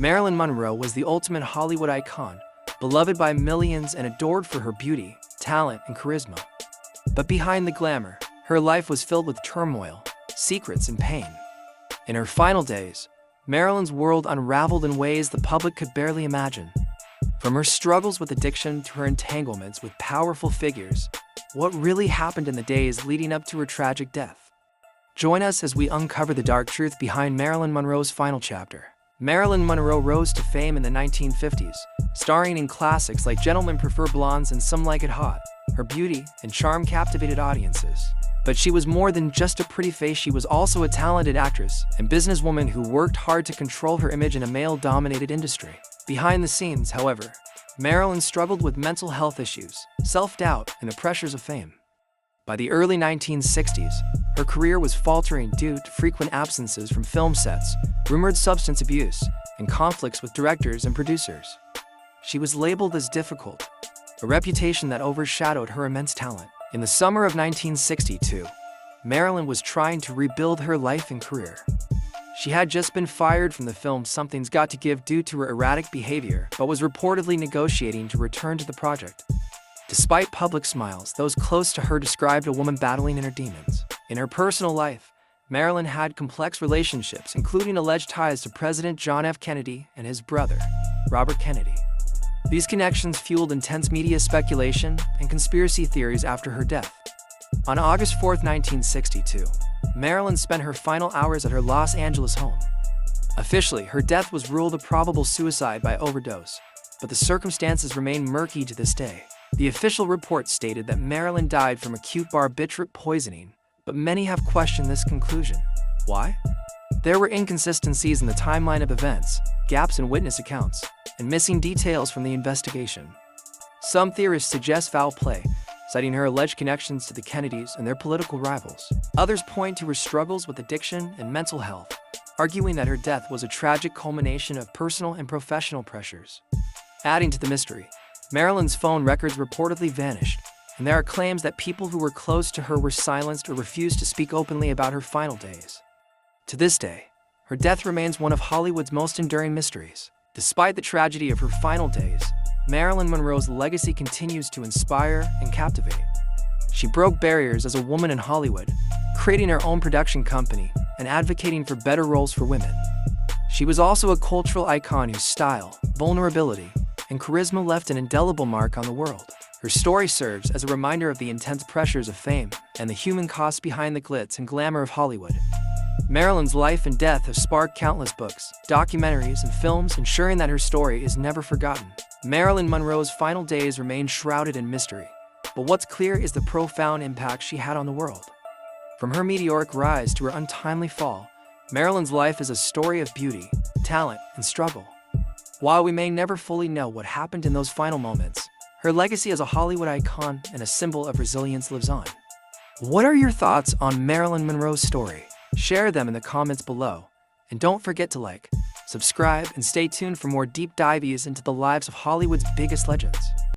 Marilyn Monroe was the ultimate Hollywood icon, beloved by millions and adored for her beauty, talent, and charisma. But behind the glamour, her life was filled with turmoil, secrets, and pain. In her final days, Marilyn's world unraveled in ways the public could barely imagine. From her struggles with addiction to her entanglements with powerful figures, what really happened in the days leading up to her tragic death? Join us as we uncover the dark truth behind Marilyn Monroe's final chapter. Marilyn Monroe rose to fame in the 1950s, starring in classics like Gentlemen Prefer Blondes and Some Like It Hot. Her beauty and charm captivated audiences. But she was more than just a pretty face. She was also a talented actress and businesswoman who worked hard to control her image in a male-dominated industry. Behind the scenes, however, Marilyn struggled with mental health issues, self-doubt, and the pressures of fame. By the early 1960s, her career was faltering due to frequent absences from film sets, rumored substance abuse, and conflicts with directors and producers. She was labeled as difficult, a reputation that overshadowed her immense talent. In the summer of 1962, Marilyn was trying to rebuild her life and career. She had just been fired from the film Something's Got to Give due to her erratic behavior, but was reportedly negotiating to return to the project. Despite public smiles, those close to her described a woman battling inner demons. In her personal life, Marilyn had complex relationships, including alleged ties to President John F. Kennedy and his brother, Robert Kennedy. These connections fueled intense media speculation and conspiracy theories after her death. On August 4, 1962, Marilyn spent her final hours at her Los Angeles home. Officially, her death was ruled a probable suicide by overdose, but the circumstances remain murky to this day. The official report stated that Marilyn died from acute barbiturate poisoning, but many have questioned this conclusion. Why? There were inconsistencies in the timeline of events, gaps in witness accounts, and missing details from the investigation. Some theorists suggest foul play, citing her alleged connections to the Kennedys and their political rivals. Others point to her struggles with addiction and mental health, arguing that her death was a tragic culmination of personal and professional pressures. Adding to the mystery, Marilyn's phone records reportedly vanished, and there are claims that people who were close to her were silenced or refused to speak openly about her final days. To this day, her death remains one of Hollywood's most enduring mysteries. Despite the tragedy of her final days, Marilyn Monroe's legacy continues to inspire and captivate. She broke barriers as a woman in Hollywood, creating her own production company and advocating for better roles for women. She was also a cultural icon whose style, vulnerability, and charisma left an indelible mark on the world. Her story serves as a reminder of the intense pressures of fame and the human cost behind the glitz and glamour of Hollywood. Marilyn's life and death have sparked countless books, documentaries, and films, ensuring that her story is never forgotten. Marilyn Monroe's final days remain shrouded in mystery, but what's clear is the profound impact she had on the world. From her meteoric rise to her untimely fall, Marilyn's life is a story of beauty, talent, and struggle. While we may never fully know what happened in those final moments, her legacy as a Hollywood icon and a symbol of resilience lives on. What are your thoughts on Marilyn Monroe's story? Share them in the comments below, and don't forget to like, subscribe, and stay tuned for more deep dives into the lives of Hollywood's biggest legends.